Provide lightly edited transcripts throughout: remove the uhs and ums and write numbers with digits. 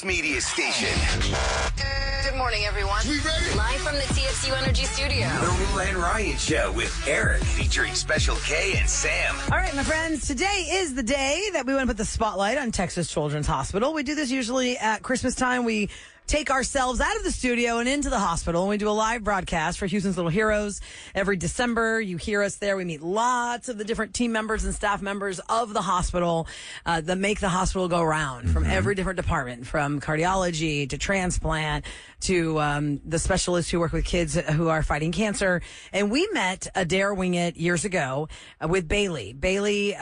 News Media Station. Good morning, everyone. We ready? Live from the TXU Energy Studio. The Rula and Ryan Show with Eric, featuring Special K and Sam. All right, my friends, today is the day that we want to put the spotlight on Texas Children's Hospital. We do this usually at Christmas time. We take ourselves out of the studio and into the hospital, and we do a live broadcast for Houston's Little Heroes every December. You hear us there. We meet lots of the different team members and staff members of the hospital that make the hospital go round, from every different department, from cardiology to transplant to the specialists who work with kids who are fighting cancer. And we met Adair Wingett years ago with Bailey. Bailey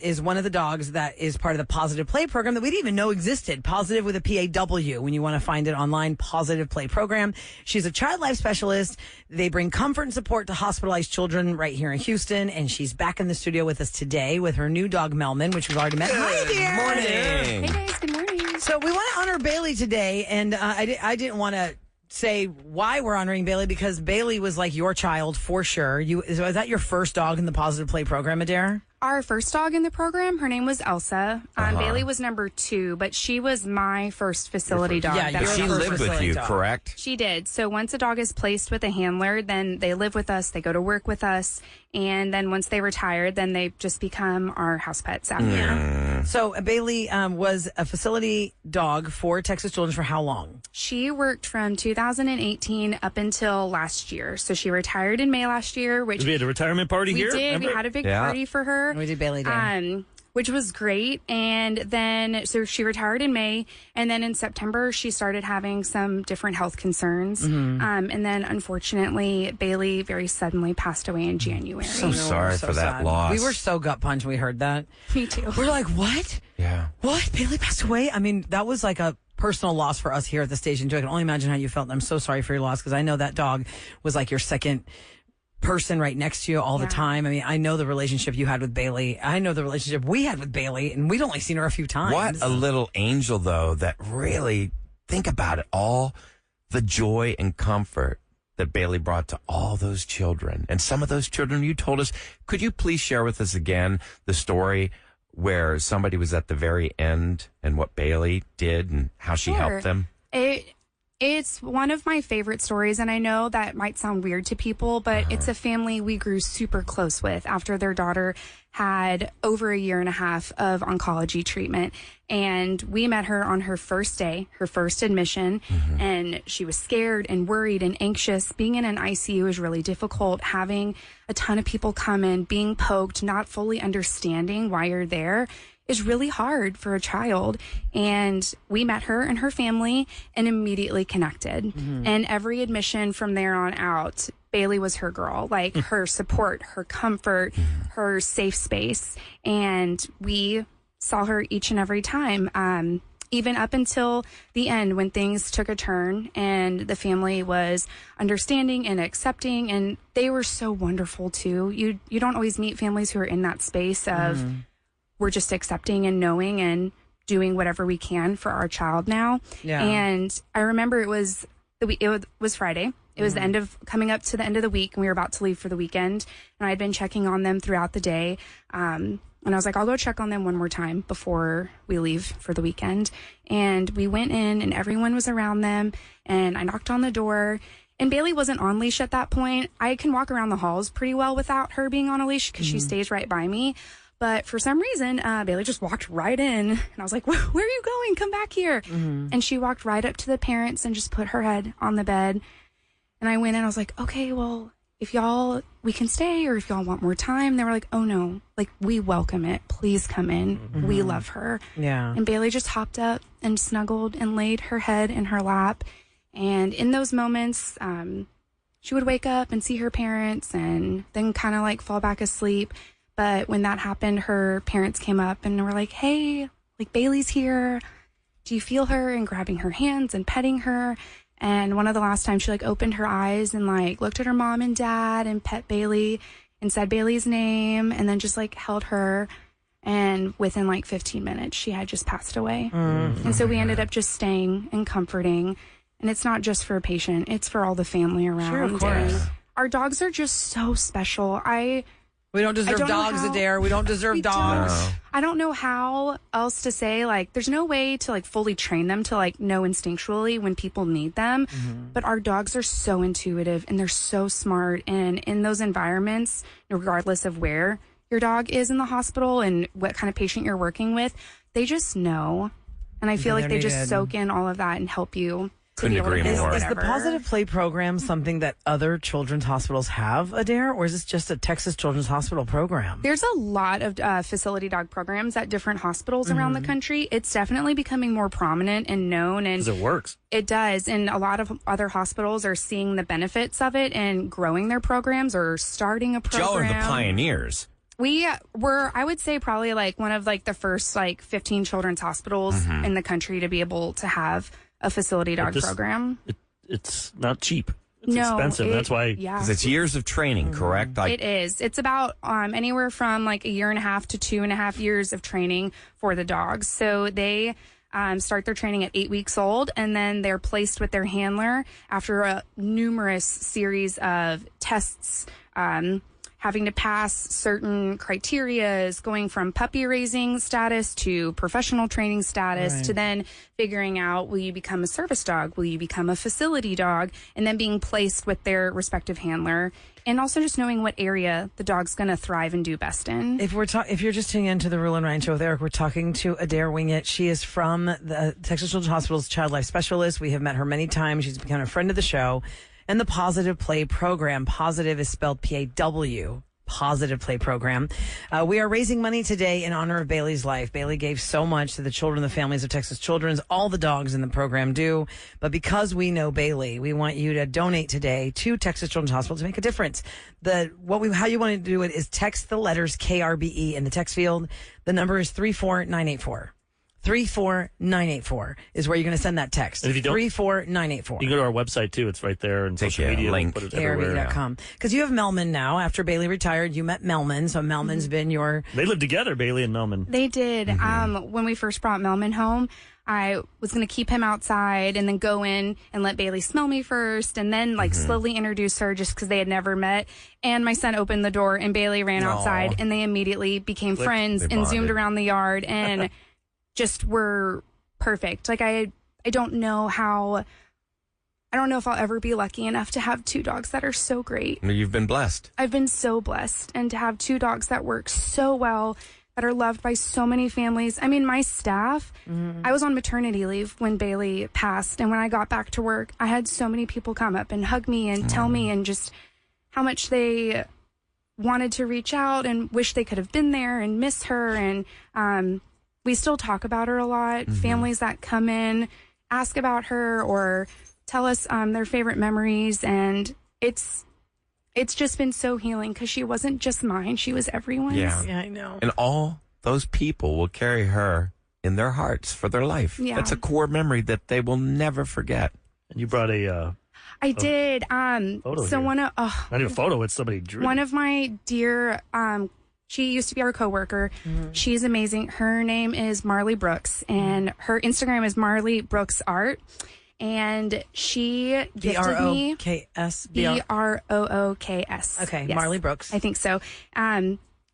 is one of the dogs that is part of the Pawsitive Play program that we didn't even know existed. Pawsitive with a P-A-W, when you want to find it online, Pawsitive Play program. She's a child life specialist. They bring comfort and support to hospitalized children right here in Houston, and she's back in the studio with us today with her new dog, Melman, which we've already met. Hi, dear. Morning. Hey guys, good morning. So we want to honor Bailey today, and I didn't want to say why we're honoring Bailey, because Bailey was like your child for sure. Was that your first dog in the Pawsitive Play program, Adair? Our first dog in the program, her name was Elsa. Bailey was number 2, but she was my first facility dog. Yeah, But she lived with you, correct? She did. So once a dog is placed with a handler, then they live with us, they go to work with us, and then once they retire, then they just become our house pets after that. So Bailey was a facility dog for Texas Children's for how long? She worked from 2018 up until last year. So she retired in May last year, which We had a retirement party we here. did. Remember? We had a big Yeah. party for her. We did Bailey Day. Which was great. And then, so she retired in May, and then in September, she started having some different health concerns. And then, unfortunately, Bailey very suddenly passed away in January. So sorry So for that sad. loss. We were so gut punched when we heard that. Me too. We're like, what? Yeah. What? Bailey passed away? I mean, that was like a personal loss for us here at the station, too. I can only imagine how you felt. I'm so sorry for your loss, because I know that dog was like your second person right next to you all the time. I mean, I know the relationship you had with Bailey. I know the relationship we had with Bailey, and we'd only seen her a few times. What a little angel, though, that really, think about it, all the joy and comfort that Bailey brought to all those children. And some of those children you told us, could you please share with us again the story where somebody was at the very end and what Bailey did and how she helped them? It's one of my favorite stories, and I know that might sound weird to people, but it's a family we grew super close with after their daughter had over a year and a half of oncology treatment. And we met her on her first day, her first admission, and she was scared and worried and anxious. Being in an ICU is really difficult. Having a ton of people come in, being poked, not fully understanding why you're there is really hard for a child. And we met her and her family and immediately connected. And every admission from there on out, Bailey was her girl, like her support, her comfort, her safe space. And we saw her each and every time, even up until the end when things took a turn and the family was understanding and accepting. And they were so wonderful too. You don't always meet families who are in that space of, we're just accepting and knowing and doing whatever we can for our child now. Yeah. And I remember it was Friday. It was coming up to the end of the week, and we were about to leave for the weekend. And I had been checking on them throughout the day. And I was like, I'll go check on them one more time before we leave for the weekend. And we went in, and everyone was around them. And I knocked on the door. And Bailey wasn't on leash at that point. I can walk around the halls pretty well without her being on a leash because she stays right by me. But for some reason, Bailey just walked right in. And I was like, where are you going? Come back here. And she walked right up to the parents and just put her head on the bed. And I went in. I was like, okay, well, if we can stay, or if y'all want more time. They were like, oh, no. Like, we welcome it. Please come in. We love her. Yeah. And Bailey just hopped up and snuggled and laid her head in her lap. And in those moments, she would wake up and see her parents and then kind of like fall back asleep. But when that happened, her parents came up and were like, hey, like, Bailey's here. Do you feel her? And grabbing her hands and petting her. And one of the last times she like opened her eyes and like looked at her mom and dad and pet Bailey and said Bailey's name and then just like held her. And within like 15 minutes, she had just passed away. And so we ended up just staying and comforting. And it's not just for a patient, it's for all the family around. Sure, of course. And our dogs are just so special. I We don't deserve dogs, Adair. We don't deserve dogs. No. I don't know how else to say, like, there's no way to, like, fully train them to, like, know instinctually when people need them. But our dogs are so intuitive and they're so smart. And in those environments, regardless of where your dog is in the hospital and what kind of patient you're working with, they just know. And I feel like they just soak in all of that and help you. Couldn't agree more. Is the Positive Play program something that other children's hospitals have, Adair, or is this just a Texas Children's Hospital program? There's a lot of facility dog programs at different hospitals around the country. It's definitely becoming more prominent and known. And because it works. It does. And a lot of other hospitals are seeing the benefits of it and growing their programs or starting a program. Y'all are the pioneers. We were, I would say, probably like one of like the first like 15 children's hospitals in the country to be able to have a facility dog program. It's not cheap. It's expensive. That's why. Yeah. Because it's years of training, correct? It is. It's about anywhere from like 1.5 to 2.5 years of training for the dogs. So they start their training at 8 weeks old, and then they're placed with their handler after a numerous series of tests, having to pass certain criterias, going from puppy raising status to professional training status to then figuring out, will you become a service dog? Will you become a facility dog? And then being placed with their respective handler. And also just knowing what area the dog's going to thrive and do best in. If you're just tuning into the Rule and Ryan Show with Eric, we're talking to Adair Wingett. She is from the Texas Children's Hospital's Child Life Specialist. We have met her many times. She's become a friend of the show. And the Positive Play program. Positive is spelled P-A-W. Positive Play program. We are raising money today in honor of Bailey's life. Bailey gave so much to the children, the families of Texas Children's. All the dogs in the program do. But because we know Bailey, we want you to donate today to Texas Children's Hospital to make a difference. How you want to do it is text the letters KRBE in the text field. The number is 34984. 34984 is where you're going to send that text. And if you don't, 34984. You can go to our website too. It's right there, and social media. Link. We'll put it everywhere. KRB.com. Because you have Melman now. After Bailey retired, you met Melman. So Melman's been your... They lived together, Bailey and Melman. They did. When we first brought Melman home, I was going to keep him outside and then go in and let Bailey smell me first and then slowly introduce her just because they had never met. And my son opened the door and Bailey ran outside and they immediately became friends and zoomed around the yard and just were perfect. Like I don't know if I'll ever be lucky enough to have two dogs that are so great. You've been blessed. I've been so blessed, and to have two dogs that work so well, that are loved by so many families. I mean, my staff, I was on maternity leave when Bailey passed, and when I got back to work, I had so many people come up and hug me and tell me and just how much they wanted to reach out and wish they could have been there and miss her. And we still talk about her a lot. Families that come in, ask about her or tell us their favorite memories. And it's just been so healing because she wasn't just mine. She was everyone's. Yeah, I know. And all those people will carry her in their hearts for their life. Yeah. That's a core memory that they will never forget. And you brought I did. Photo So here. not even a photo, it's somebody drew. one of my dear, she used to be our coworker. She's amazing. Her name is Marley Brooks, and her Instagram is Marley Brooks Art. And she gifted me B-R-O-K-S. Brooks. Okay, Yes, Marley Brooks. I think so.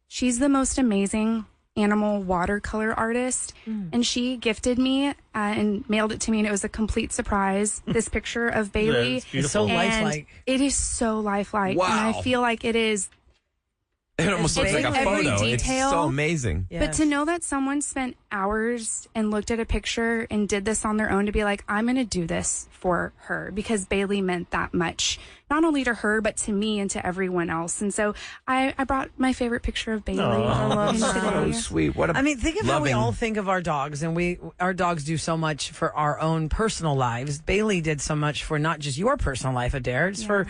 She's the most amazing animal watercolor artist, and she gifted me and mailed it to me, and it was a complete surprise. This picture of Bailey. it's beautiful. It's so And lifelike. it is so lifelike. Wow. And I feel like it is. It almost looks It's like a every photo. It's detail. so amazing. But to know that someone spent hours and looked at a picture and did this on their own to be like, I'm going to do this for her because Bailey meant that much, not only to her, but to me and to everyone else. And so I brought my favorite picture of Bailey. Oh, in so today. sweet. What a I mean, think of how we loving- all think of our dogs, and our dogs do so much for our own personal lives. Bailey did so much for not just your personal life, Adair, it's for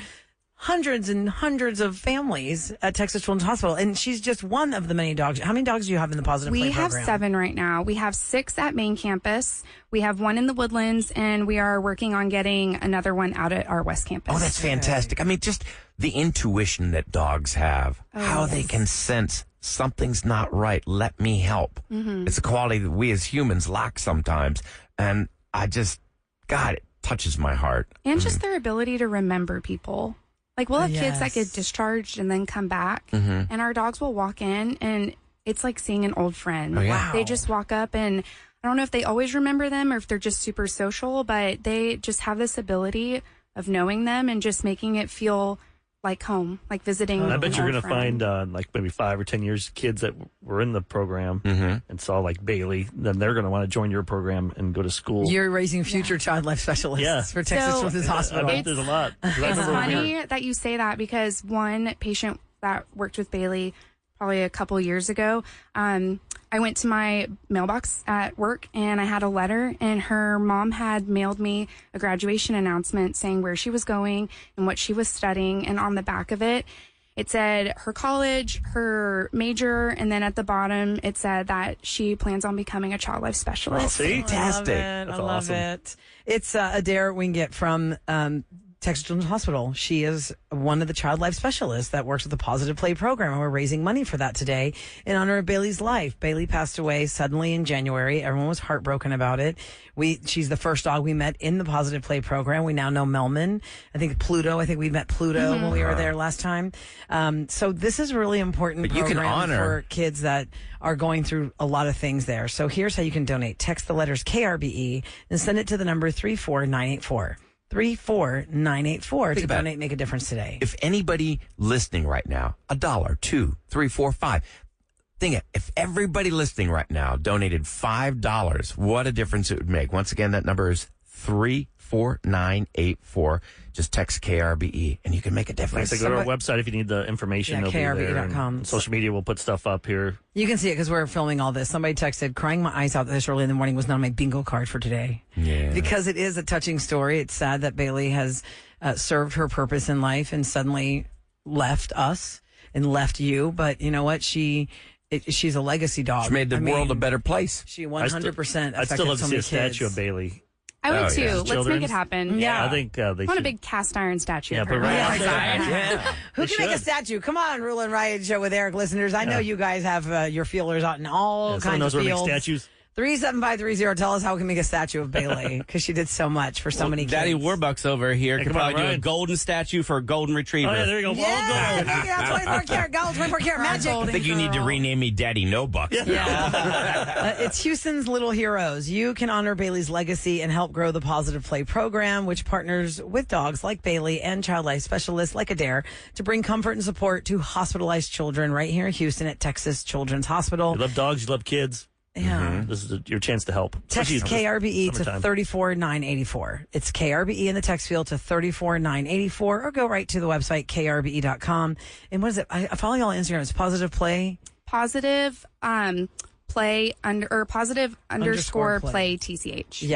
hundreds and hundreds of families at Texas Children's Hospital, and she's just one of the many dogs. How many dogs do you have in the Positive Play We have program? 7 right now. We have 6 at main campus. We have 1 in the Woodlands, and we are working on getting another one out at our West campus. Oh, that's fantastic. I mean, just the intuition that dogs have, how they can sense something's not right. Let me help. It's a quality that we as humans lack sometimes. And God, it touches my heart. And just their ability to remember people. Like, we'll have kids that get discharged and then come back, and our dogs will walk in, and it's like seeing an old friend. Oh, yeah. They just walk up, and I don't know if they always remember them or if they're just super social, but they just have this ability of knowing them and just making it feel like home, like visiting. I bet you're going to find like maybe 5 or 10 years kids that were in the program and saw like Bailey. Then they're going to want to join your program and go to school. You're raising future child life specialists for Texas Children's Hospital. I bet there's a lot. It's funny that you say that because one patient that worked with Bailey probably a couple years ago, I went to my mailbox at work and I had a letter, and her mom had mailed me a graduation announcement saying where she was going and what she was studying. And on the back of it, it said her college, her major, and then at the bottom it said that she plans on becoming a child life specialist. Oh, see? Fantastic. I love it. It's Adair Wingett from Texas Children's Hospital. She is one of the child life specialists that works with the Pawsitive Play program, and we're raising money for that today in honor of Bailey's life. Bailey passed away suddenly in January. Everyone was heartbroken about it. She's the first dog we met in the Pawsitive Play program. We now know Melman. I think Pluto. I think we met Pluto when we were there last time. So this is really important But you can program honor for kids that are going through a lot of things there. So here's how you can donate. Text the letters KRBE and send it to the number 34984. 34984 to donate, make a difference today. If anybody listening right now, $1, $2, $3, $4, $5. Think it. If everybody listening right now donated $5, what a difference it would make. Once again, that number is 34984. Just text KRBE and you can make a difference. Go to our website if you need the information. Yeah, it'll be there. KRBE.com. Social media will put stuff up here. You can see it because we're filming all this. Somebody texted, crying my eyes out this early in the morning was not on my bingo card for today. Yeah. Because it is a touching story. It's sad that Bailey has served her purpose in life and suddenly left us and left you. But you know what? She's a legacy dog. She made the world a better place. She 100% I'd still love to see a kids. statue of Bailey. I would too. yeah. Let's make it happen. Yeah. I think they I want should. a big cast iron statue. Yeah, of but her. right Yeah, out there. Yeah. Who They can make a should. statue? Come on, Rule and Riot Show with Eric listeners. I know you guys have your feelers out in all Someone kinds knows of where to make fields. statues. 37530. Tell us how we can make a statue of Bailey because she did so much for so many kids. Daddy Warbucks over here Hey, could come on, probably do a Ryan. golden statue for a golden retriever. Oh, yeah, there you go. Yeah, All gold. look at 24 karat gold, 24 karat magic. I think you need to rename me Daddy No Bucks. Yeah. It's Houston's Little Heroes. You can honor Bailey's legacy and help grow the Pawsitive Play program, which partners with dogs like Bailey and child life specialists like Adair to bring comfort and support to hospitalized children right here in Houston at Texas Children's Hospital. You love dogs, you love kids. Yeah. This is your chance to help. Text Especially KRBE to summertime. 34984. It's KRBE in the text field to 34984 or go right to the website krbe.com. And what is it? I follow y'all on Instagram. It's Pawsitive Play. Positive play positive underscore play TCH. Yeah.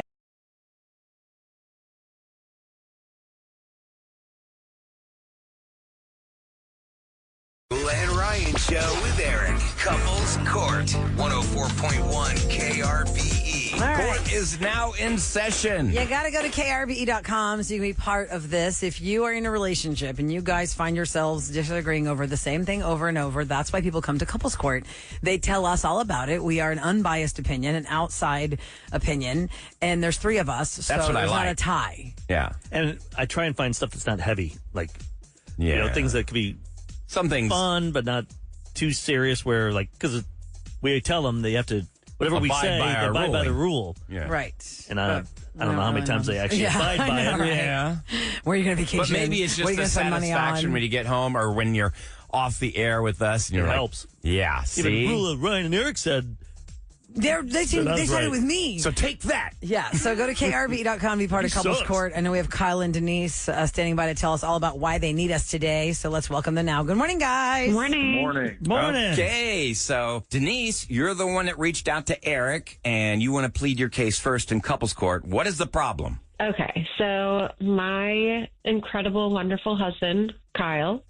And Ryan Show with Eric. Couples Court. 104.1 KRBE. All right. Court is now in session. You got to go to krbe.com so you can be part of this. If you are in a relationship and you guys find yourselves disagreeing over the same thing over and over, that's why people come to Couples Court. They tell us all about it. We are an unbiased opinion, an outside opinion, and there's 3 of us, so That's what I there's not like. a tie. Yeah. And I try and find stuff that's not heavy. Like, Yeah. things that could be Some things. fun, but not too serious where, like, because we tell them they have to, whatever we Abide say, by our abide by the ruling. rule. Yeah. Right. And I don't know how many times they actually Yeah, abide I by know, it. right? Yeah. Where are you going to vacation? But maybe it's What are just you the gonna spend money satisfaction on? when you get home or when you're off the air with us and you're It like, helps. yeah, see? Even rule of Ryan and Eric said, They said that's it right. with me. So take that. Yeah, so go to krb.com, be part of He Couples sucks. Court. I know we have Kyle and Denise standing by to tell us all about why they need us today. So let's welcome them now. Good morning, guys. Morning. morning. Okay, so Denise, you're the one that reached out to Eric and you want to plead your case first in Couples Court. What is the problem? Okay, so my incredible, wonderful husband, Kyle,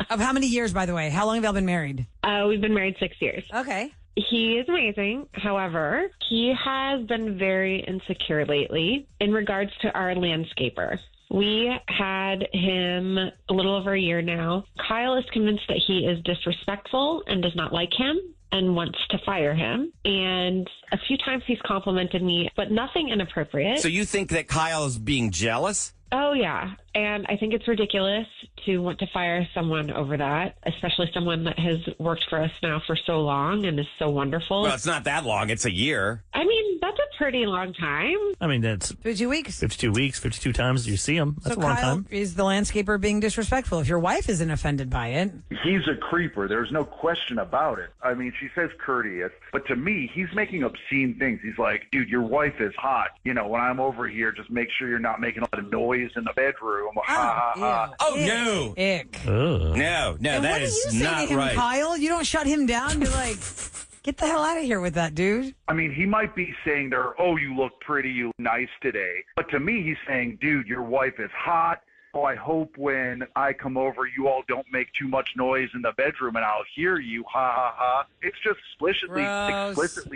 Of how many years, by the way? How long have y'all been married? we've been married 6 years. Okay. He is amazing. However, he has been very insecure lately in regards to our landscaper. We had him a little over a year now. Kyle is convinced that he is disrespectful and does not like him and wants to fire him. And a few times he's complimented me, but nothing inappropriate. So you think that Kyle is being jealous? Oh, yeah. And I think it's ridiculous to want to fire someone over that, especially someone that has worked for us now for so long and is so wonderful. Well, it's not that long. It's a year. I mean, that's a pretty long time. I mean, that's 52 weeks. 52 weeks, 52 times you see him. That's So a long Kyle time. is the landscaper being disrespectful. If your wife isn't offended by it, He's a creeper. There's no question about it. I mean, she says courteous, but to me, he's making obscene things. He's like, dude, your wife is hot. You know, when I'm over here, just make sure you're not making a lot of noise in the bedroom. Ha, ha, ha. ew. Oh, Ick. no. Ick. Ugh. No, And what that do is you say not to him, right. Kyle? You don't shut him down? You're like, get the hell out of here with that, dude. I mean, he might be saying to her, oh, you look pretty, you look nice today. But to me, he's saying, dude, your wife is hot. Oh, I hope when I come over, you all don't make too much noise in the bedroom and I'll hear you. Ha, ha, ha. It's just explicitly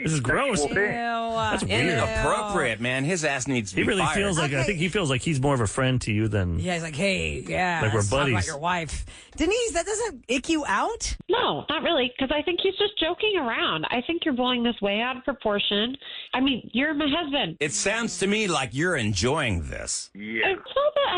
This is gross. sexual thing. That's weird. Inappropriate, man. His ass needs to He be really fired. feels like, I think he feels like he's more of a friend to you than. Yeah, he's like, hey, yeah, Like we're let's talk about buddies. your wife. Denise, that doesn't ick you out? No, not really, because I think he's just joking around. I think you're blowing this way out of proportion. I mean, you're my husband. It sounds to me like you're enjoying this. Yeah. It's not that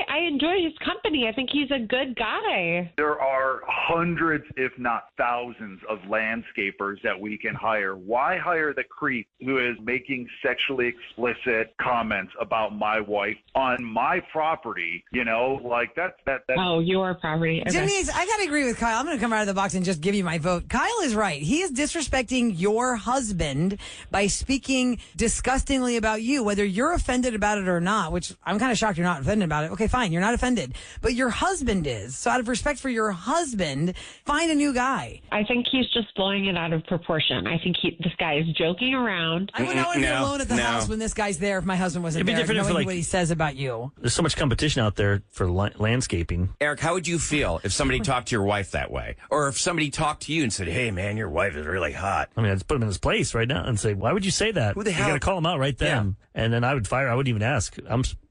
I enjoy his company. I think he's a good guy. There are hundreds, if not thousands, of landscapers that we can hire. Why hire the creep who is making sexually explicit comments about my wife on my property? You know, like that's. Oh, your property. Okay. Denise, I got to agree with Kyle. I'm going to come out of the box and just give you my vote. Kyle is right. He is disrespecting your husband by speaking disgustingly about you, whether you're offended about it or not, which I'm kind of shocked you're not offended about it. Okay, fine. You're not offended. But your husband is. So out of respect for your husband, find a new guy. I think he's just blowing it out of proportion. I think this guy is joking around. I would not want to be No, alone at the no. house when this guy's there if my husband wasn't It'd be there, different if, knowing like- what he says about you. There's so much competition out there for landscaping. Eric, how would you feel if somebody talked to your wife that way? Or if somebody talked to you and said, hey, man, your wife is really hot. I mean, I'd just put him in his place right now and say, why would you say that? Who the You hell- got to call him out right then. And then I would fire. I wouldn't even ask.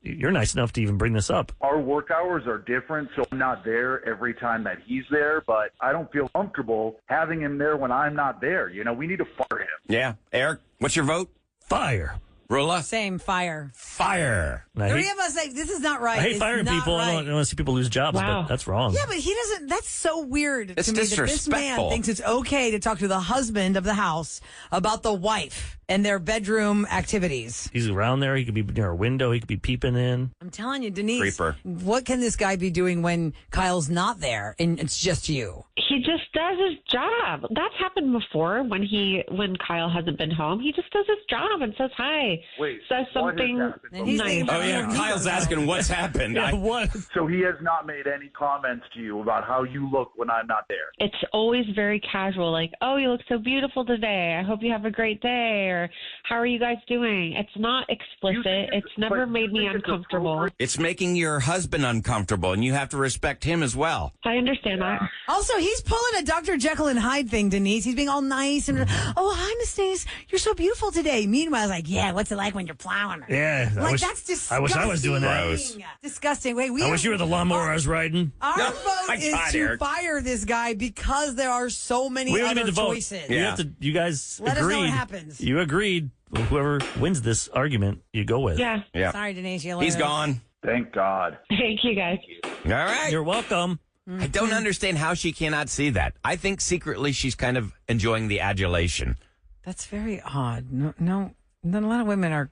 You're nice enough to even bring this up. Our work hours are different, so I'm not there every time that he's there, but I don't feel comfortable having him there when I'm not there. You know, we need to fire him. Yeah. Eric, what's your vote? Fire. Rula? Same fire. Fire. And I Three hate, of us say, this is not right. I hate It's firing not people. I right. don't want to see people lose jobs, Wow. but that's wrong. Yeah, but he doesn't. That's so weird It's to me that this man disrespectful. thinks it's okay to talk to the husband of the house about the wife and their bedroom activities. He's around there. He could be near a window. He could be peeping in. I'm telling you, Denise, Creeper. what can this guy be doing when Kyle's not there and it's just you? He just does his job. That's happened before when Kyle hasn't been home. He just does his job and says hi. Wait, says what has something happened? And he's nice. thinking Oh, about yeah. you. Kyle's asking what's happened. Yeah, what? So he has not made any comments to you about how you look when I'm not there. It's always very casual, like, oh, you look so beautiful today. I hope you have a great day. Or how are you guys doing? It's not explicit. It's never but made you me think it's uncomfortable. appropriate? It's making your husband uncomfortable, and you have to respect him as well. I understand that. Also, he's pulling a Dr. Jekyll and Hyde thing, Denise. He's being all nice and, oh, hi, Miss Denise. You're so beautiful today. Meanwhile, I was like, yeah, what's it like when you're plowing her? Yeah. Like, that's disgusting. I wish I was doing that. Gross. Disgusting. Wait, I wish you were the lawnmower I was riding. Our No, vote my is God, to Eric. fire this guy because there are so many We don't other even need to vote. choices. You Yeah. have to. You guys Let us know agreed. what happens. You agreed. Whoever wins this argument, you go with. Yeah. Yeah. Sorry, Denise. You He's learned. gone. Thank God. Thank you, guys. All right. You're welcome. I don't understand how she cannot see that. I think secretly she's kind of enjoying the adulation. That's very odd. No, a lot of women are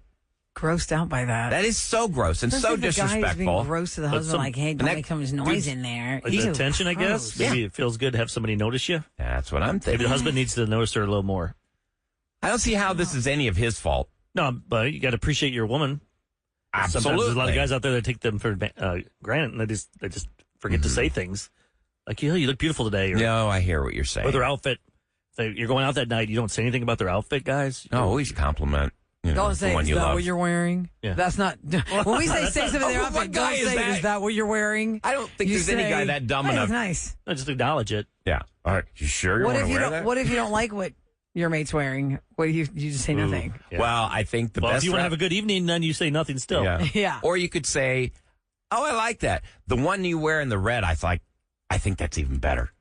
grossed out by that. That is so gross and so Especially if the guy is being disrespectful. gross to the husband, like, hey, don't that make so much noise in there. Like Ew, the attention, I guess. gross. Maybe it feels good to have somebody notice you. That's what I'm Maybe thinking. the husband needs to notice her a little more. I don't see how this is any of his fault. No, but you got to appreciate your woman. Absolutely. Sometimes there's a lot of guys out there that take them for granted, and they just forget to say things like, "Yeah, you look beautiful today," or, No, I hear what you're saying. or their outfit. You're going out that night, you don't say anything about their outfit, guys. No, always compliment. You know, Don't say, the one is you that love. what you're wearing? Yeah. That's not, when we say something in their What outfit, guy don't is say, that? is that what you're wearing? I don't think You there's any say, guy that dumb "Hey, enough. that's nice. No, just acknowledge it. Yeah. All right. You sure you What want if to you wear don't, that? what if you don't like what your mate's wearing? What do you just say nothing? Yeah. Well, I think the Well, best if you want to route- have a good evening, then you say nothing still. Yeah. Yeah. Or you could say, "Oh, I like that. The one you wear in the red, I think that's even better."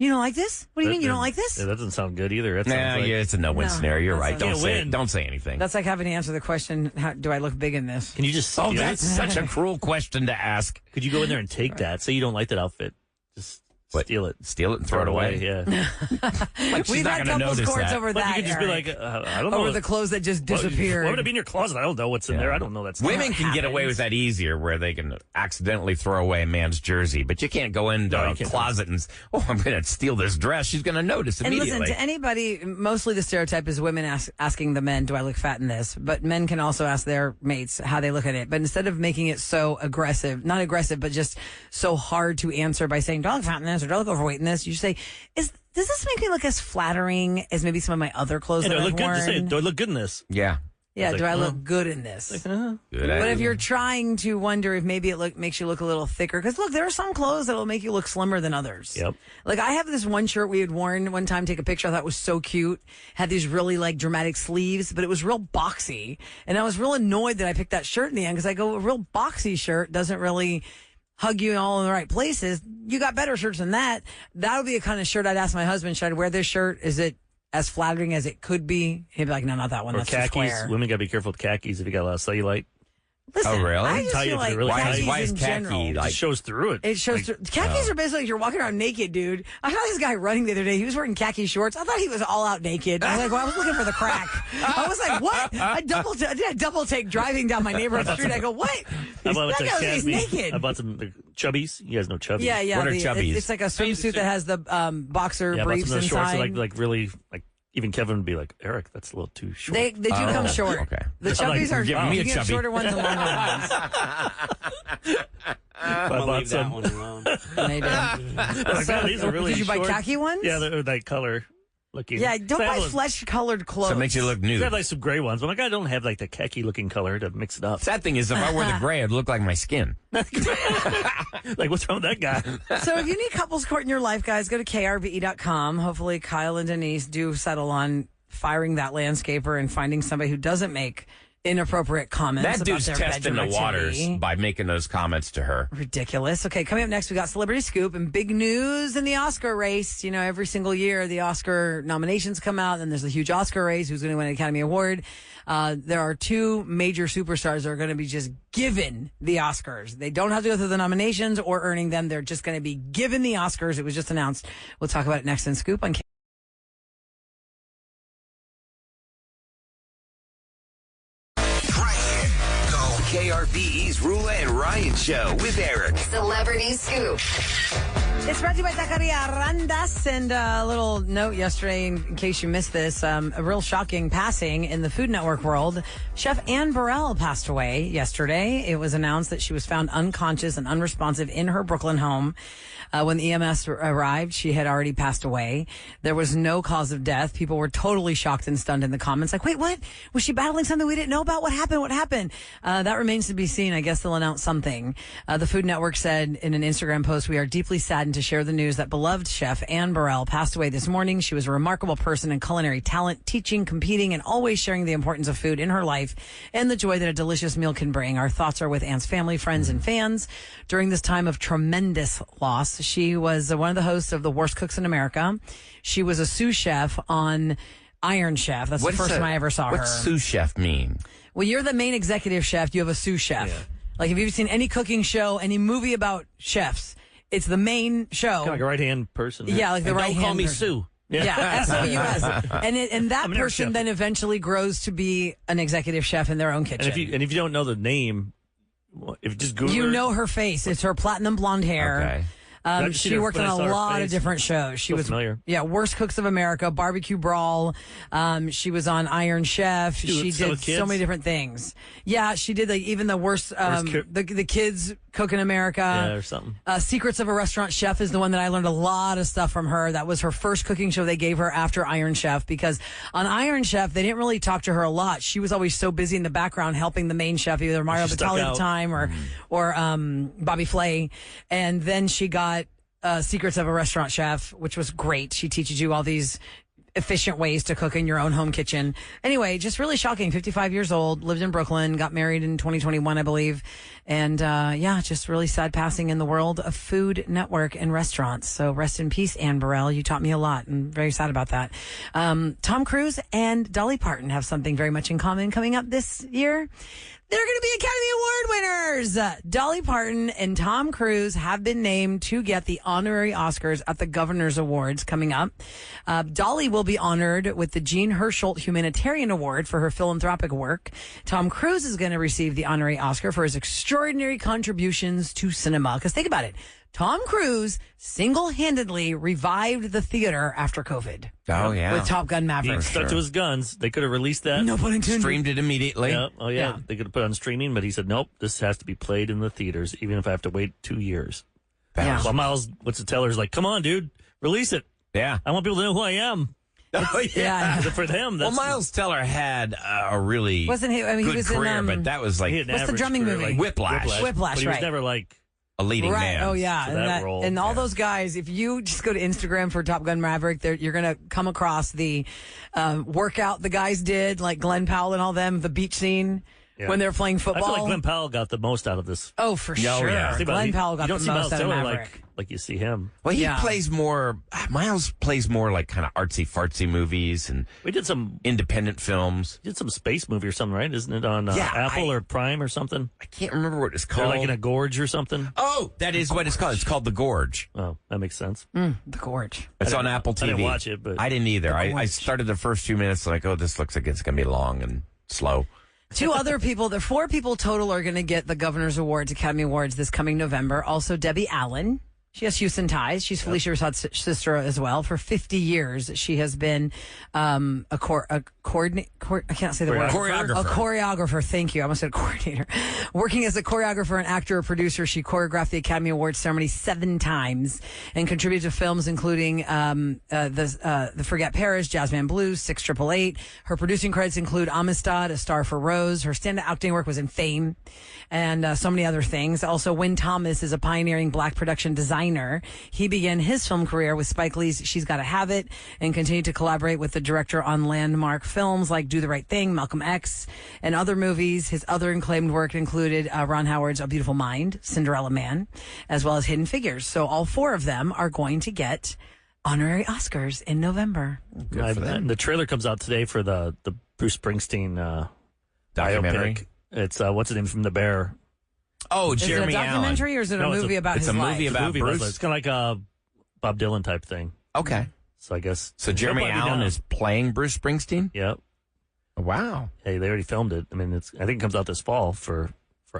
You don't like this? What do you mean you don't like this? Yeah, that doesn't sound good either. That sounds like, it's a no-win scenario. You're right. Don't Don't say anything. That's like having to answer the question, do I look big in this? Can you just steal it? That's such a cruel question to ask. Could you go in there and take that? Say you don't like that outfit. Just steal it. Steal it and throw it away. Yeah. Like, she's We've not had going to couples notice courts that. over But that. you could just be Eric. like, I don't know. Over the clothes that just disappeared. What would it be in your closet? I don't know what's in there. I don't know that's Women can get away with that easier, where they can accidentally throw away a man's jersey, but you can't go into a closet and, I'm going to steal this dress. She's going to notice immediately. And listen, to anybody, mostly the stereotype is women asking the men, do I look fat in this? But men can also ask their mates how they look at it. But instead of making it so aggressive, not aggressive, but just so hard to answer by saying, do I look fat in this or do I look overweight in this? You say, does this make me look as flattering as maybe some of my other clothes that I've worn? Do I look good in this? Yeah. Yeah, It's do like, I look good in this? Good. But if you're trying to wonder if maybe it makes you look a little thicker, because look, there are some clothes that will make you look slimmer than others. Yep. Like I have this one shirt we had worn one time, take a picture, I thought was so cute. Had these really like dramatic sleeves, but it was real boxy. And I was real annoyed that I picked that shirt in the end, because I go, a real boxy shirt doesn't really hug you all in the right places. You got better shirts than that. That would be a kind of shirt I'd ask my husband, should I wear this shirt? Is it as flattering as it could be? He'd be like, no, not that one. Or That's too khakis. square. Women got to be careful with khakis if you got a lot of cellulite. Listen, really? I just Tell you feel if like they're really khakis why is in khaki general, It just shows through it. it shows khakis are basically like you're walking around naked, dude. I saw this guy running the other day. He was wearing khaki shorts. I thought he was all out naked. I was like, well, I was looking for the crack. I was like, what? I did a double take driving down my neighborhood street. I go, what? I bought That guy was naked. I bought some chubbies. You guys know chubbies? Yeah. What are chubbies? It's like a swimsuit that has the boxer Yeah, I bought briefs some of those shorts inside. that like really like. Even Kevin would be like, Eric, that's a little too short. They do come short. Okay. The I'm like, chubbies are give me you a get chubby. shorter ones and longer ones. I bought leave that some. one alone. They do. Like, So, oh, these are really did you buy short. khaki ones? Yeah, they're that color looking. Yeah, don't So I buy have a- flesh-colored clothes. So it makes you look I nude. have like some gray ones, but like I don't have like the khaki looking color to mix it up. Sad thing is, if I wore the gray, it'd look like my skin. Like, what's wrong with that guy? So if you need couples court in your life, guys, go to krve.com. Hopefully Kyle and Denise do settle on firing that landscaper and finding somebody who doesn't make inappropriate comments That about dude's their testing the bedroom waters activity. by making those comments to her. Ridiculous. Okay, coming up next, we got Celebrity Scoop and big news in the Oscar race. You know, every single year the Oscar nominations come out, and there's a huge Oscar race. Who's going to win an Academy Award? There are two major superstars that are going to be just given the Oscars. They don't have to go through the nominations or earning them. They're just going to be given the Oscars. It was just announced. We'll talk about it next in Scoop on KRBE's Rula and Ryan Show with Eric. Celebrity Scoop. It's brought to you by Taqueria Randas. And a little note yesterday, in case you missed this, a real shocking passing in the Food Network world. Chef Anne Burrell passed away yesterday. It was announced that she was found unconscious and unresponsive in her Brooklyn home. When the EMS arrived, she had already passed away. There was no cause of death. People were totally shocked and stunned in the comments. Like, wait, what? Was she battling something we didn't know about? What happened? What happened? That remains to be seen. I guess they'll announce something. The Food Network said in an Instagram post, "We are deeply saddened to share the news that beloved chef Anne Burrell passed away this morning. She was a remarkable person in culinary talent, teaching, competing, and always sharing the importance of food in her life and the joy that a delicious meal can bring. Our thoughts are with Anne's family, friends, and fans during this time of tremendous loss." She was one of the hosts of The Worst Cooks in America. She was a sous chef on Iron Chef. That's the first time I ever saw her. What's sous chef mean? Well, you're the main executive chef. You have a sous chef. Yeah. Like, if you've seen any cooking show, any movie about chefs, it's the main show. Kind of like a right hand person. Yeah, like the And right don't hand. call me person. Sue. Yeah, S-O-U-S. And that I'm an air person chef. then eventually grows to be an executive chef in their own kitchen. And if you don't know the name, well, if you just Google You her, know her face. It's her platinum blonde hair. Okay. I've seen She her worked on when I a saw her lot of face. different shows. She So was familiar. Yeah, Worst Cooks of America, Barbecue Brawl. She was on Iron Chef. She so did with so kids? many different things. Yeah, she did like even the worst. The kids cook in America. Yeah, or something. Secrets of a Restaurant Chef is the one that I learned a lot of stuff from her. That was her first cooking show they gave her after Iron Chef, because on Iron Chef they didn't really talk to her a lot. She was always so busy in the background helping the main chef, either Mario She stuck Batali at out. the time or Bobby Flay, and then she got Secrets of a Restaurant Chef, which was great. She teaches you all these efficient ways to cook in your own home kitchen. Anyway, just really shocking. 55 years old, lived in Brooklyn, got married in 2021, I believe. And just really sad passing in the world of Food Network and restaurants. So rest in peace, Anne Burrell. You taught me a lot. I'm very sad about that. Tom Cruise and Dolly Parton have something very much in common coming up this year. They're going to be Academy Award winners. Dolly Parton and Tom Cruise have been named to get the honorary Oscars at the Governor's Awards coming up. Dolly will be honored with the Jean Hersholt Humanitarian Award for her philanthropic work. Tom Cruise is going to receive the honorary Oscar for his extraordinary contributions to cinema. Because think about it. Tom Cruise single-handedly revived the theater after COVID. Oh, yeah. With Top Gun He Maverick. stuck to his guns. They could have released that. No pun intended. Streamed it immediately. Yeah. Oh, yeah. Yeah. They could have put it on streaming, but he said, nope, this has to be played in the theaters, even if I have to wait 2 years. Yeah. Well, Miles, what's the teller's like, come on, dude, release it. Yeah. I want people to know who I am. Oh, Yeah. For them, Well, that's... Miles Teller had a really Wasn't he? I mean, good he was career, in. but that was like he had an What's the average drumming career, movie? like Whiplash. Whiplash, But he was right. never like... a leading Right. man. Oh, yeah. for that role. And all Yeah. those guys, if you just go to Instagram for Top Gun Maverick, you're going to come across the workout the guys did, like Glenn Powell and all them, the beach scene Yeah. when they're playing I football. feel like Glenn Powell got the most out of this. Oh, for Oh, sure. yeah. Think about it. Glenn Powell got you the don't see most Miles out of Teller Maverick. like you see him. Well, he Yeah. plays more. Miles plays more like kind of artsy fartsy movies and We did some independent films. space movie or something, right? Isn't it on Yeah, Apple or Prime or something? I can't remember what it's They're called. like in a gorge or something. Oh, that is what it's called. It's called The Gorge. Oh, that makes sense. The Gorge. It's I on didn't- Apple TV. I didn't watch it, but I didn't either. I Gorge. started the first few minutes like, oh, this looks like it's going to be long and slow. Two other people, there are 4 people total are going to get the Governor's Awards, Academy Awards this coming November. Also, Debbie Allen. She has Houston ties. She's Felicia Rassad's sister as well. For 50 years, she has been I can't say the word. Choreographer. A choreographer. Thank you. I almost said coordinator. Working as a choreographer, an actor, a producer, she choreographed the Academy Awards ceremony 7 times and contributed to films including the Forget Paris, Jazzman Blues, 688. Her producing credits include Amistad, A Star for Rose. Her stand-up acting work was in Fame and so many other things. Also, Wynn Thomas is a pioneering black production designer. He began his film career with Spike Lee's She's Gotta Have It and continued to collaborate with the director on landmark films like Do the Right Thing, Malcolm X, and other movies. His other acclaimed work included Ron Howard's A Beautiful Mind, Cinderella Man, as well as Hidden Figures. So all 4 of them are going to get honorary Oscars in November. Good for them. The trailer comes out today for the Bruce Springsteen Documentary. biopic. It's what's his name from The Bear. Oh, Is it a Jeremy Allen. documentary or is it No, a it's movie about it's his a life? movie about Movie Bruce. It's kind of like a Bob Dylan type thing. Okay. So I guess So Jeremy He'll probably be Allen down. is playing Bruce Springsteen? Yep. Wow. Hey, they already filmed it. I mean, I think it comes out this fall for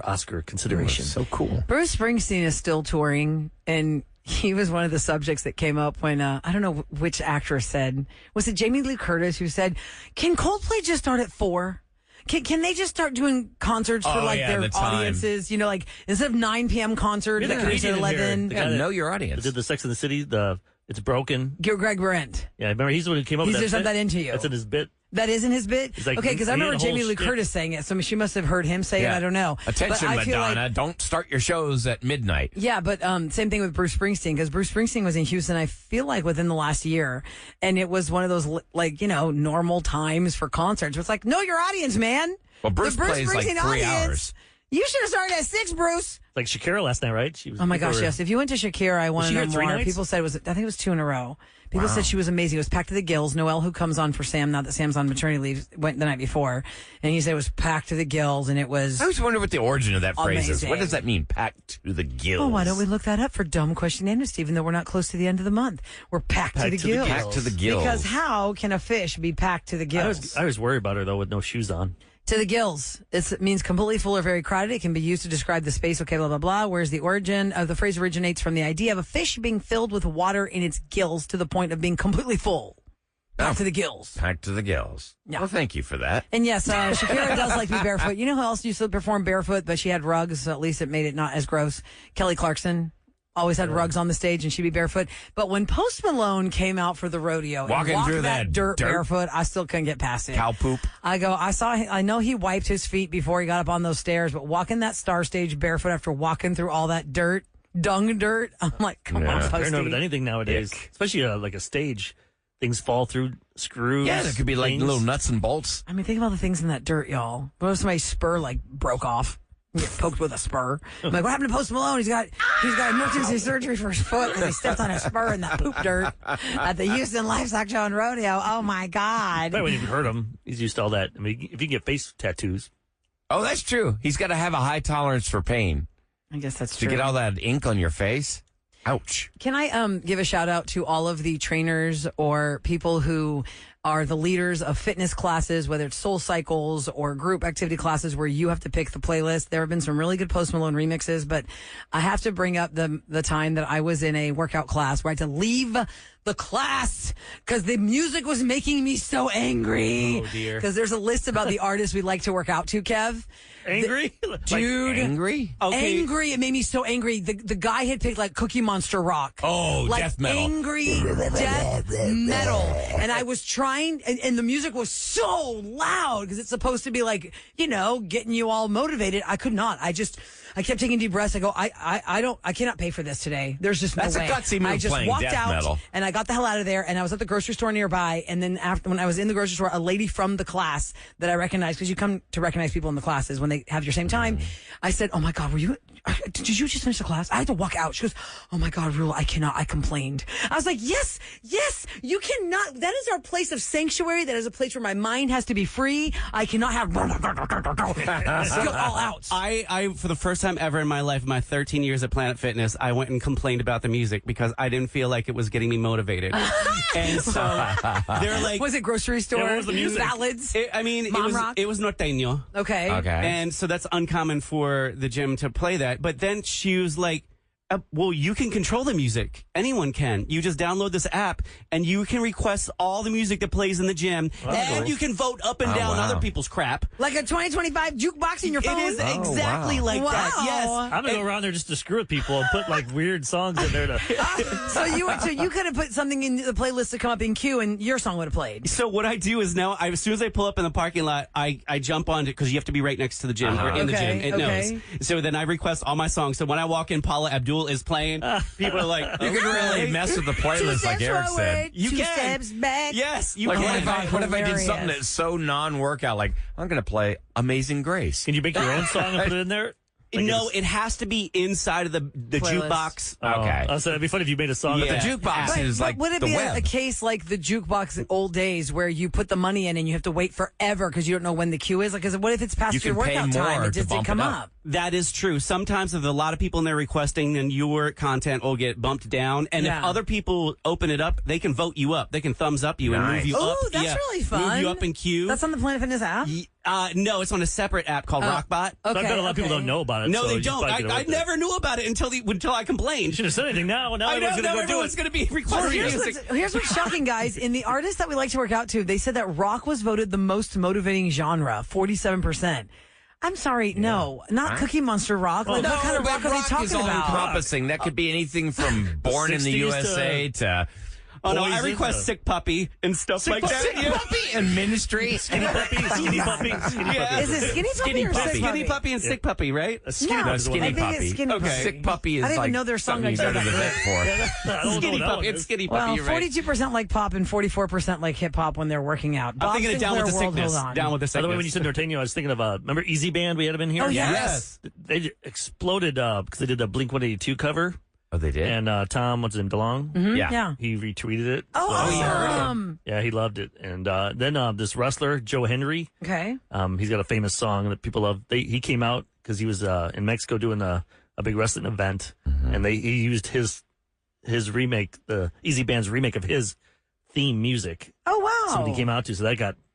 Oscar consideration. So cool. Bruce Springsteen is still touring, and he was one of the subjects that came up when, I don't know which actress said, was it Jamie Lee Curtis who said, can Coldplay just start at 4? Can they just start doing concerts for their the time. audiences? You know, like instead of 9 p.m. concert, Yeah, that could comedian at in here. 11. The Yeah, guy that- know your audience. Did the Sex and the City? It's broken. Greg Brent. Yeah, I remember he's the one who came up He's with that. just said bit. that into you. That's in his bit. That isn't his bit? It's like- Okay, because I he had remember a whole Jamie Lee shtick. Curtis saying it, so she must have heard him say it. I don't know. Attention, But I feel Madonna. like- Don't start your shows at midnight. Yeah, but same thing with Bruce Springsteen, because Bruce Springsteen was in Houston, I feel like within the last year, and it was one of those normal times for concerts. It's like, know your audience, man. Well, Bruce The plays like 3 audience, hours. You should have started at 6, Bruce. Like Shakira last night, right? She was. Oh my people gosh, were- yes. If you went to Shakira, I want Was to she know here 3 more. nights? People said I think it was 2 in a row. People said she was amazing. It was packed to the gills. Noel, who comes on for Sam now that Sam's on maternity leave, went the night before, and he said it was packed to the gills, and it was. I always wonder what the origin of that phrase is. Amazing. What does that mean? Packed to the gills. Oh, why don't we look that up for Dumb Question Answers, even though we're not close to the end of the month? We're packed to the to the gills. Packed to the gills. Because how can a fish be packed to the gills? I always worry about her though with no shoes on. To the gills. It means completely full or very crowded. It can be used to describe the space. Okay, blah, blah, blah. Where's the origin of the phrase originates from the idea of a fish being filled with water in its gills to the point of being completely full. Packed to the gills. Packed to the gills. Yeah. Well, thank you for that. And yes, Shakira does like to be barefoot. You know who else used to perform barefoot, but she had rugs, so at least it made it not as gross? Kelly Clarkson. Always had rugs on the stage and she'd be barefoot. But when Post Malone came out for the rodeo and Walking walked through that that dirt dirt. barefoot, I still couldn't get past it. Cow poop. I know he wiped his feet before he got up on those stairs, but walking that star stage barefoot after walking through all that dirt, dung dirt, I'm like, come on, Paranoid with Posty. anything nowadays, Ick. especially like a stage. things fall through screws. Yeah, there could be like things. little nuts and bolts. I mean, think about the things in that dirt, y'all. What if somebody's spur like broke off? You get poked with a spur. I'm like, what happened to Post Malone? He's got emergency surgery for his foot because he stepped on a spur in that poop dirt at the Houston Livestock Show and Rodeo. Oh my God! But when you hurt him, he's used to all that. I mean, if you get face tattoos, Oh, that's true. He's got to have a high tolerance for pain I guess that's to true. get all that ink on your face. Ouch. Can I give a shout out to all of the trainers or people who are the leaders of fitness classes, whether it's Soul Cycles or group activity classes where you have to pick the playlist. There have been some really good Post Malone remixes, but I have to bring up the time that I was in a workout class where I had to leave the class because the music was making me so angry. Oh, dear. Because there's a list about the artists we like to work out to, Kev. angry, Dude, Angry? angry. It made me so angry. The guy had picked like Cookie Monster Rock. Oh, like death metal. Angry death metal. And I was trying, and the music was so loud because it's supposed to be like, you know, getting you all motivated. I could not. I kept taking deep breaths. I go, I cannot pay for this today. There's just That's no a way. gutsy move I just playing walked death out metal. and I got the hell out of there. And I was at the grocery store nearby. And then when I was in the grocery store, a lady from the class that I recognized, because you come to recognize people in the classes when they have your same time. I said, "Oh my God, did you just finish the class?" I had to walk out. She goes, "Oh my God, Rule, I cannot. I complained." I was like, yes, you cannot. That is our place of sanctuary. That is a place where my mind has to be free. I cannot have go all out. I, for the first time ever in my life, my 13 years at Planet Fitness, I went and complained about the music because I didn't feel like it was getting me motivated. And so they're like, Was it grocery store? Yeah, what was the music? Ballads? it rock? was norteño. Okay. And so that's uncommon for the gym to play that. But then she was like, well, you can control the music. Anyone can. You just download this app and you can request all the music that plays in the gym. And you can vote up and down other people's crap. Like a 2025 jukebox in your phone? It is exactly like Wow. that. Yes. I'm gonna go around there just to screw with people and put like weird songs in there to. So you could have put something in the playlist to come up in queue and your song would have played. So what I do is now, as soon as I pull up in the parking lot, I jump on it because you have to be right next to the gym or in the gym. It knows. So then I request all my songs. So when I walk in, Paula Abdul is playing. People are like, You can really mess with the playlist, like Eric said. You two can. steps back. Yes, you Like, can. what if I did something Hilarious. that's so non-workout? Like, I'm going to play Amazing Grace. Can you make your own song and put it in there? Like No, it has to be inside of the Playlist. jukebox. Okay. So it'd be funny if you made a song. The Yeah. jukebox is like would it the be web. a case like the jukebox old days where you put the money in and you have to wait forever because you don't know when the queue is? Like, what if it's past You your can pay workout time? more It to just didn't bump come it up. up. That is true. Sometimes if there's a lot of people in there requesting, then your content will get bumped down. And Yeah. if other people open it up, they can vote you up. They can thumbs up you and Nice. move you up. Oh, that's really fun. Move you up in queue. That's on the Planet Fitness app? No, it's on a separate app called Rockbot. So I bet a lot of people don't know about it. No, so they you don't. probably could have I worked it. never knew about it until I complained. You should have said anything now. Now I know. everyone's Now gonna go do everyone's it. going to be Well, requesting music. here's what's shocking, guys. In the artists that we like to work out to, they said that rock was voted the most motivating genre, 47%. I'm sorry, no, not Cookie Monster rock. Like, No, what kind of but rock are they rock talking is all about? encompassing. That could be anything from Born in the 60s USA to Oh no, I Poison. request Sick Puppy and stuff like that. Sick Puppy and Ministry. Skinny puppy, skinny puppy, skinny Yeah. puppy. Is it Skinny Puppy Skinny or Puppy. Sick Skinny Puppy and Sick Puppy, right? A skinny No, puppy is the one I Skinny think it's Puppy. Skinny Okay. Puppy. Sick Puppy is I didn't even like know their song something you like go to the that. vet for. I don't Skinny know that Puppy. one It's is. Skinny Puppy. Well, you're right. 42% like pop and 44% like hip hop when they're working out. I'm Bob thinking of Down with the Sinclair, World, Sickness. hold on. Down with the By the way, when you Sickness. said Norteño, I was thinking of remember Easy Band we had them in here? Oh, yeah. Yes. They exploded because they did a Blink 182 cover, Oh, they did? and Tom, what's his name, DeLong? Yeah. Yeah. He retweeted it. Oh, So- awesome. Yeah, he loved it. And then this wrestler, Joe Henry, Okay. he's got a famous song that people love. He came out because he was in Mexico doing a big wrestling event, and he used his remake, the Easy Band's remake of his theme music. Oh, wow. Somebody came out to, so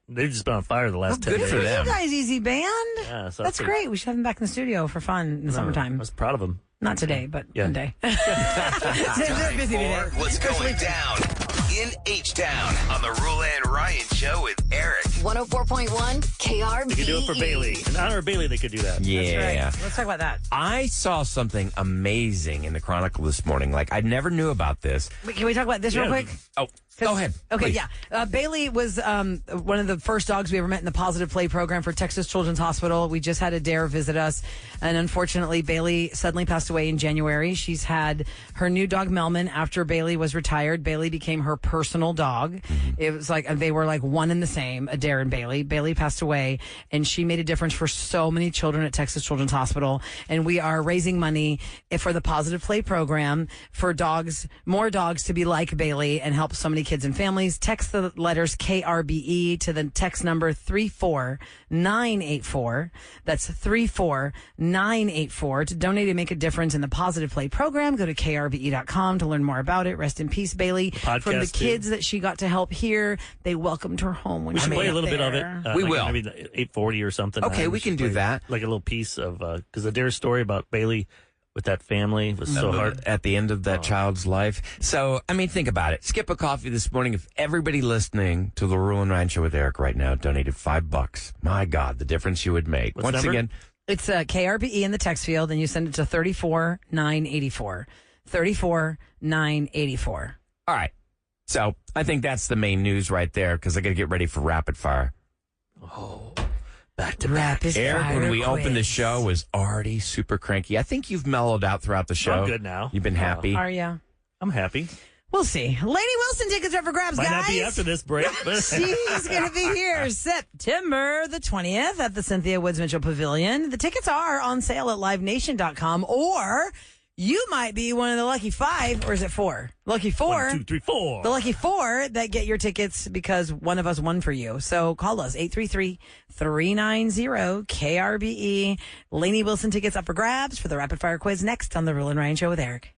they've just been on fire the last 10 Good years. for for them. you guys, Easy Band. Yeah, so That's great. We should have them back in the studio for fun in the I summertime. was proud of him. Not today, but Yeah. one day. They're Time busy today. for what's going down in H-Town on the Rule and Ryan Show with Eric. 104.1 KRB. They could do it for Bailey. In honor of Bailey, they could do that. Yeah. Right. Let's talk about that. I saw something amazing in the Chronicle this morning. Like, I never knew about this. Wait, can we talk about this real quick? Oh, Go ahead. Okay, please. yeah. Bailey was one of the first dogs we ever met in the Positive Play program for Texas Children's Hospital. We just had Adair visit us, and unfortunately, Bailey suddenly passed away in January. She's had her new dog, Melman, after Bailey was retired. Bailey became her personal dog. It was like they were like one and the same, Adair and Bailey. Bailey passed away, and she made a difference for so many children at Texas Children's Hospital, and we are raising money for the Positive Play program for dogs, more dogs to be like Bailey and help so many kids and families. Text the letters KRBE to the text number 34984. That's 34984 to donate and make a difference in the Positive Play program. Go to krbe.com to learn more about it. Rest in peace, Bailey. From the kids that she got to help here, they welcomed her home when We she should made play a it little bit of there. it. We will. Maybe 8:40 or something. Okay, we can do play, that. Like a little piece of because Adair's story about Bailey with that family was so hard. At the end of that child's life. So, I mean, think about it. Skip a coffee this morning. If everybody listening to the Rule and Ryan Show with Eric right now donated $5, my God, the difference you would make. What's Once the number? again, It's KRBE in the text field, and you send it to 34984. 34984. all right. So, I think that's the main news right there because I got to get ready for rapid fire. Back to back. Rapid Eric, fire when we opened the quiz. show, was already super cranky. I think you've mellowed out throughout the show. I'm good now. You've been happy. Are you? I'm happy. We'll see. Lady Wilson tickets are for grabs, Might guys. not be after this break. But She's going to be here September the 20th at the Cynthia Woods Mitchell Pavilion. The tickets are on sale at livenation.com, or you might be one of the lucky 5, or is it 4? Lucky 4. 1, 2, 3, 4. The lucky 4 that get your tickets because one of us won for you. So call us, 833-390-KRBE. Lainey Wilson tickets up for grabs for the rapid fire quiz next on the Rule and Ryan Show with Eric.